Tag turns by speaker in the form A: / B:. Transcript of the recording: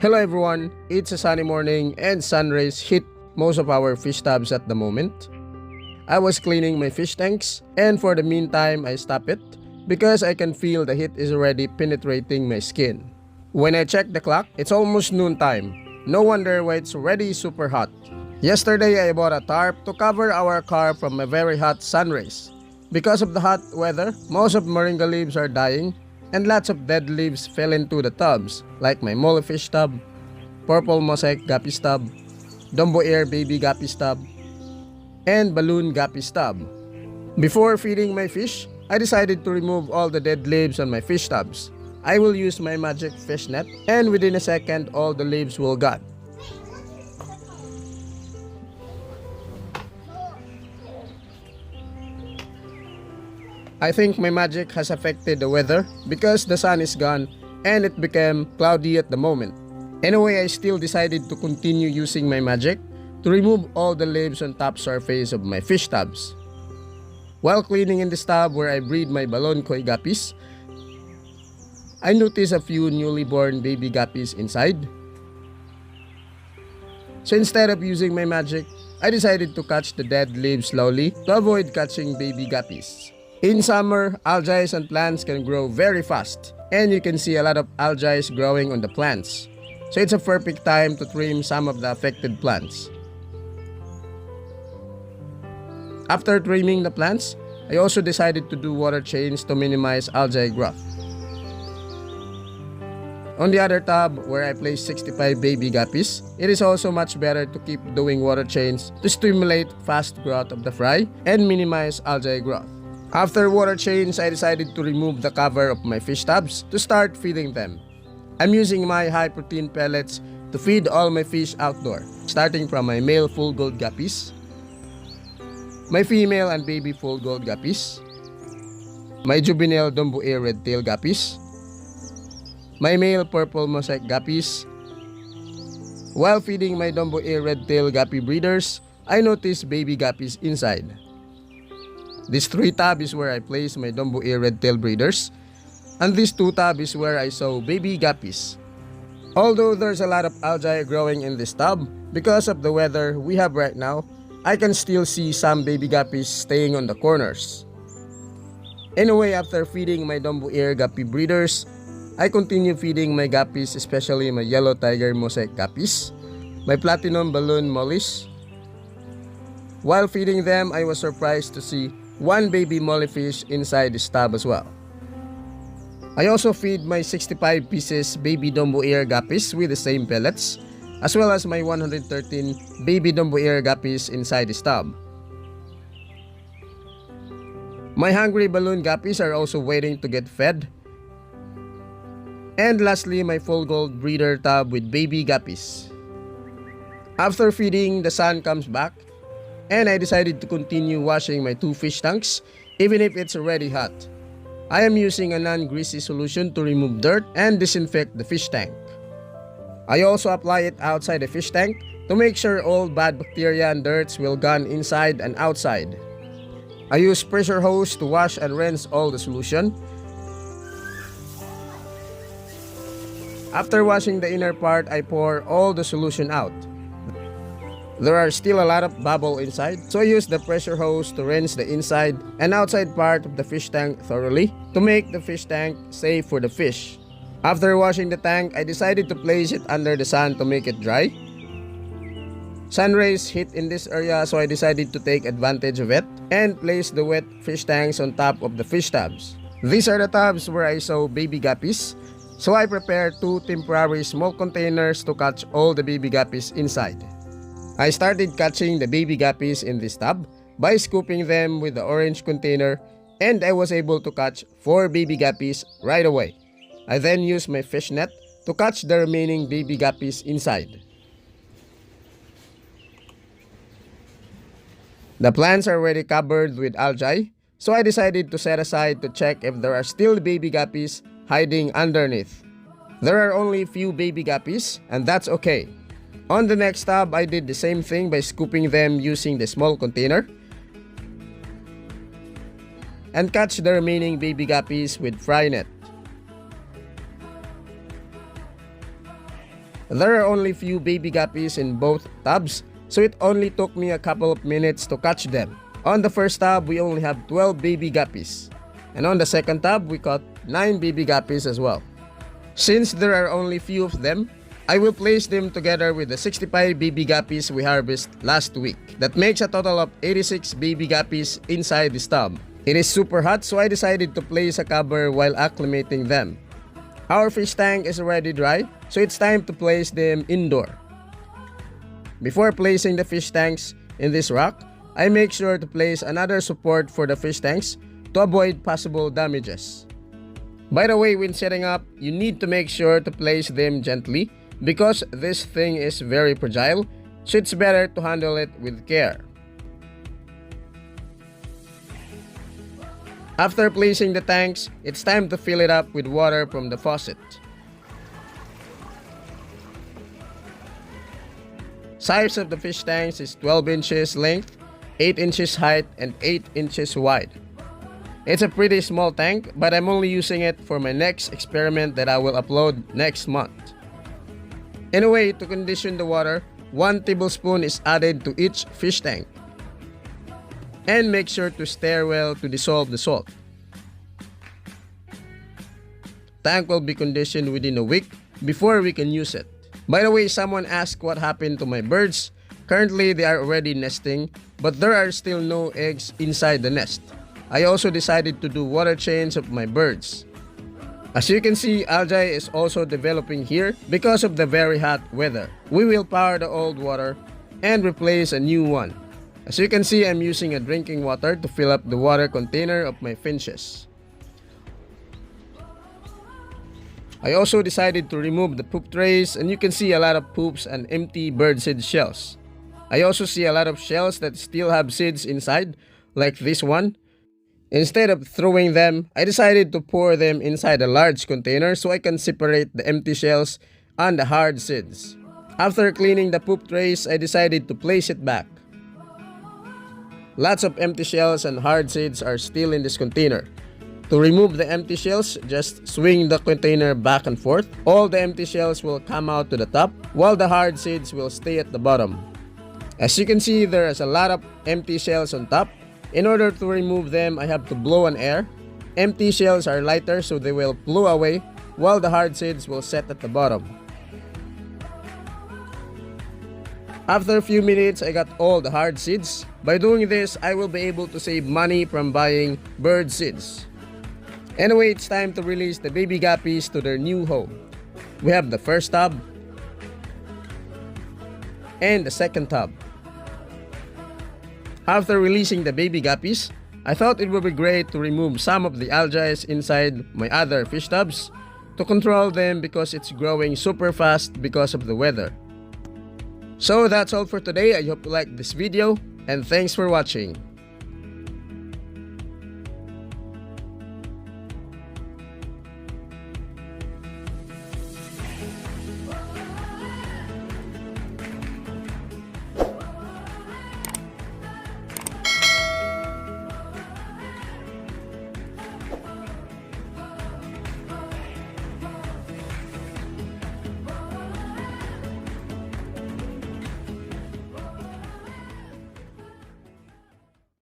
A: Hello everyone, it's a sunny morning and sun rays hit most of our fish tubs at the moment. I was cleaning my fish tanks and for the meantime I stopped it because I can feel the heat is already penetrating my skin. When I check the clock, it's almost noon time. No wonder why it's already super hot. Yesterday I bought a tarp to cover our car from a very hot sun rays. Because of the hot weather, most of moringa leaves are dying and lots of dead leaves fell into the tubs like my mollyfish tub, purple mosaic guppy tub, Dumbo Air baby guppy tub, and balloon guppy tub. Before feeding my fish, I decided to remove all the dead leaves on my fish tubs. I will use my magic fish net and within a second all the leaves will gone. I think my magic has affected the weather because the sun is gone and it became cloudy at the moment. Anyway, I still decided to continue using my magic to remove all the leaves on top surface of my fish tubs. While cleaning in this tub where I breed my balloon koi guppies, I noticed a few newly born baby guppies inside. So instead of using my magic, I decided to catch the dead leaves slowly to avoid catching baby guppies. In summer, algae and plants can grow very fast and you can see a lot of algae growing on the plants. So it's a perfect time to trim some of the affected plants. After trimming the plants, I also decided to do water change to minimize algae growth. On the other tub where I placed 65 baby guppies, it is also much better to keep doing water change to stimulate fast growth of the fry and minimize algae growth. After water change, I decided to remove the cover of my fish tubs to start feeding them. I'm using my high protein pellets to feed all my fish outdoor, starting from my male full gold guppies, my female and baby full gold guppies, my juvenile Dumbo Air red tail guppies, my male purple mosaic guppies. While feeding my Dumbo Air red tail guppy breeders, I noticed baby guppies inside. This 3 tab is where I place my Dumbo Air red tail breeders, and this 2 tab is where I saw baby guppies. Although there's a lot of algae growing in this tub, because of the weather we have right now, I can still see some baby guppies staying on the corners. Anyway, after feeding my Dumbo Air guppy breeders, I continue feeding my guppies, especially my yellow tiger mosaic guppies, my platinum balloon mollies. While feeding them, I was surprised to see 1 baby mollyfish inside this tub as well. I also feed my 65 pieces baby Dumbo Air guppies with the same pellets, as well as my 113 baby Dumbo Air guppies inside this tub. My hungry balloon guppies are also waiting to get fed. And lastly, my full gold breeder tub with baby guppies. After feeding, the sun comes back and I decided to continue washing my 2 fish tanks even if it's already hot. I am using a non-greasy solution to remove dirt and disinfect the fish tank. I also apply it outside the fish tank to make sure all bad bacteria and dirts will gone inside and outside. I use pressure hose to wash and rinse all the solution. After washing the inner part, I pour all the solution out. There are still a lot of bubble inside, so I use the pressure hose to rinse the inside and outside part of the fish tank thoroughly to make the fish tank safe for the fish. After washing the tank, I decided to place it under the sun to make it dry. Sun rays hit in this area, so I decided to take advantage of it and place the wet fish tanks on top of the fish tubs. These are the tubs where I saw baby guppies, so I prepared 2 temporary small containers to catch all the baby guppies inside. I started catching the baby guppies in this tub by scooping them with the orange container and I was able to catch 4 baby guppies right away. I then used my fish net to catch the remaining baby guppies inside. The plants are already covered with algae, so I decided to set aside to check if there are still baby guppies hiding underneath. There are only few baby guppies and that's okay. On the next tub, I did the same thing by scooping them using the small container and catch the remaining baby guppies with fry net. There are only few baby guppies in both tubs, so it only took me a couple of minutes to catch them. On the first tub, we only have 12 baby guppies. And on the second tub, we caught 9 baby guppies as well. Since there are only few of them, I will place them together with the 65 baby guppies we harvested last week. That makes a total of 86 baby guppies inside this tub. It is super hot, so I decided to place a cover while acclimating them. Our fish tank is already dry, so it's time to place them indoor. Before placing the fish tanks in this rock, I make sure to place another support for the fish tanks to avoid possible damages. By the way, when setting up, you need to make sure to place them gently because this thing is very fragile, so it's better to handle it with care. After placing the tanks, it's time to fill it up with water from the faucet. Size of the fish tanks is 12 inches length, 8 inches height, and 8 inches wide. It's a pretty small tank, but I'm only using it for my next experiment that I will upload next month. Anyway, to condition the water, 1 tablespoon is added to each fish tank. And make sure to stir well to dissolve the salt. Tank will be conditioned within a week before we can use it. By the way, someone asked what happened to my birds. Currently, they are already nesting, but there are still no eggs inside the nest. I also decided to do water change of my birds. As you can see, algae is also developing here because of the very hot weather. We will power the old water and replace a new one. As you can see, I'm using a drinking water to fill up the water container of my finches. I also decided to remove the poop trays, and you can see a lot of poops and empty birdseed shells. I also see a lot of shells that still have seeds inside, like this one. Instead of throwing them, I decided to pour them inside a large container so I can separate the empty shells and the hard seeds. After cleaning the poop trays, I decided to place it back. Lots of empty shells and hard seeds are still in this container. To remove the empty shells, just swing the container back and forth. All the empty shells will come out to the top, while the hard seeds will stay at the bottom. As you can see, there is a lot of empty shells on top. In order to remove them, I have to blow on air. Empty shells are lighter, so they will blow away, while the hard seeds will set at the bottom. After a few minutes, I got all the hard seeds. By doing this, I will be able to save money from buying bird seeds. Anyway, it's time to release the baby guppies to their new home. We have the first tub and the second tub. After releasing the baby guppies, I thought it would be great to remove some of the algae inside my other fish tubs to control them because it's growing super fast because of the weather. So that's all for today. I hope you liked this video and thanks for watching.